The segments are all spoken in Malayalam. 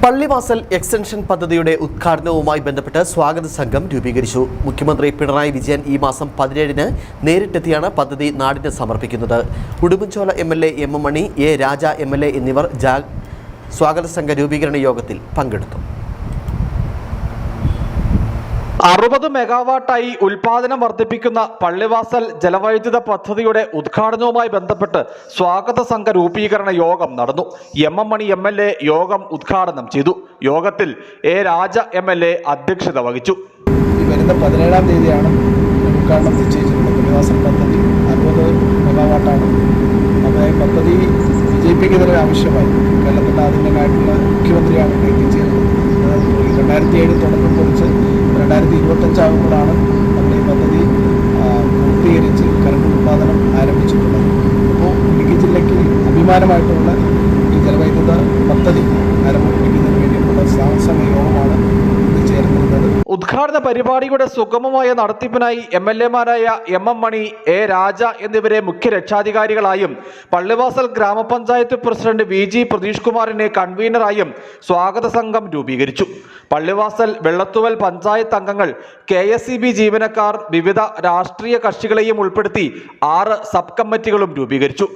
പള്ളിവാസൽ എക്സ്റ്റൻഷൻ പദ്ധതിയുടെ ഉദ്ഘാടനവുമായി ബന്ധപ്പെട്ട് സ്വാഗത സംഘം രൂപീകരിച്ചു. മുഖ്യമന്ത്രി പിണറായി വിജയൻ ഈ മാസം 17-ന് നേരിട്ടെത്തിയാണ് പദ്ധതി നാടിന് സമർപ്പിക്കുന്നത്. Udumbanchola MLA M money, A Raja MLA എന്നിവർ സ്വാഗത സംഘ രൂപീകരണ യോഗത്തിൽ പങ്കെടുത്തു. 60 മെഗാവാട്ടായി ഉൽപാദനം വർദ്ധിപ്പിക്കുന്ന പള്ളിവാസൽ ജലവൈദ്യുത പദ്ധതിയുടെ ഉദ്ഘാടനവുമായി ബന്ധപ്പെട്ട് സ്വാഗത സംഘ രൂപീകരണ യോഗം നടന്നു. M മണി MLA യോഗം ഉദ്ഘാടനം ചെയ്തു. യോഗത്തിൽ A രാജ MLA അധ്യക്ഷത വഹിച്ചു. വരുന്ന 17-ാം തീയതിയാണ് ഉദ്ഘാടനം നിശ്ചയിച്ചിട്ടുള്ളത്. പള്ളിവാസൽ പദ്ധതി 60 മെഗാവാട്ടാണ്. അപ്പോൾ ഈ പദ്ധതി വിജയിപ്പിക്കുന്നതിന് ആവശ്യമായി കേരളത്തിൻ്റെ ആദ്യമായിട്ടുള്ള മുഖ്യമന്ത്രിയാണ് എത്തിച്ചേർന്നത്. 2007 തുടക്കം കുറിച്ച് 2025 ആകുമ്പോഴാണ് നമ്മൾ ഈ പദ്ധതി പൂർത്തീകരിച്ച് കറണ്ട് ഉൽപ്പാദനം ആരംഭിച്ചിട്ടുള്ളത്. അപ്പോൾ ഇടുക്കി ജില്ലയ്ക്ക് അഭിമാനമായിട്ടുള്ള ഈ ജലവൈദ്യുത പദ്ധതി ആരംഭിക്കുന്നതിന് വേണ്ടിയിട്ടുള്ള സാംസമ യോഗമാണ് ചേർന്നിരുന്നത്. ഉദ്ഘാടന പരിപാടിയുടെ സുഗമമായ നടത്തിപ്പിനായി MLA-മാരായ M മണി, A രാജ എന്നിവരെ മുഖ്യ രക്ഷാധികാരികളായും പള്ളിവാസൽ ഗ്രാമപഞ്ചായത്ത് പ്രസിഡന്റ് VG പ്രതീഷ് കുമാറിനെ കൺവീനറായും സ്വാഗത സംഘം രൂപീകരിച്ചു. പള്ളിവാസൽ വെള്ളത്തുവൽ പഞ്ചായത്ത് അംഗങ്ങൾ, KSEB ജീവനക്കാർ, വിവിധ രാഷ്ട്രീയ കക്ഷികളെയും ഉൾപ്പെടുത്തി 6 സബ് കമ്മിറ്റികളും രൂപീകരിച്ചു.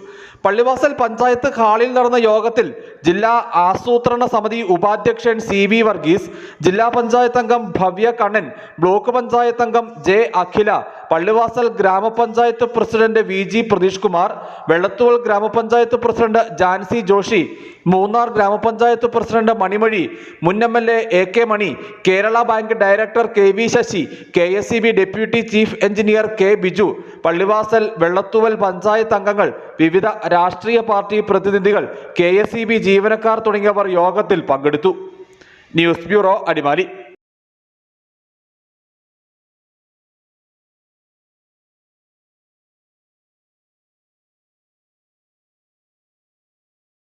പള്ളിവാസൽ പഞ്ചായത്ത് ഹാളിൽ നടന്ന യോഗത്തിൽ ജില്ലാ ആസൂത്രണ സമിതി ഉപാധ്യക്ഷൻ CB വർഗീസ്, ജില്ലാ പഞ്ചായത്ത് അംഗം ഭവ്യ കണ്ണൻ, ബ്ലോക്ക് പഞ്ചായത്ത് അംഗം J അഖില, പള്ളിവാസൽ ഗ്രാമപഞ്ചായത്ത് പ്രസിഡന്റ് VG പ്രതീഷ് കുമാർ, വെള്ളത്തുവൽ ഗ്രാമപഞ്ചായത്ത് പ്രസിഡന്റ് ജാൻസി ജോഷി, മൂന്നാർ ഗ്രാമപഞ്ചായത്ത് പ്രസിഡന്റ് മണിമൊഴി, മുൻ MLA AK Mani, Kerala bank director KV Sasi, KSEB deputy chief engineer K Biju, Pallivasal Vellathooval panchayat അംഗങ്ങൾ, വിവിധ രാഷ്ട്രീയ പാർട്ടി പ്രതിനിധികൾ, KSEB ജീവനക്കാർ തുടങ്ങിയവർ യോഗത്തിൽ പങ്കെടുത്തു. News bureau, Adimali.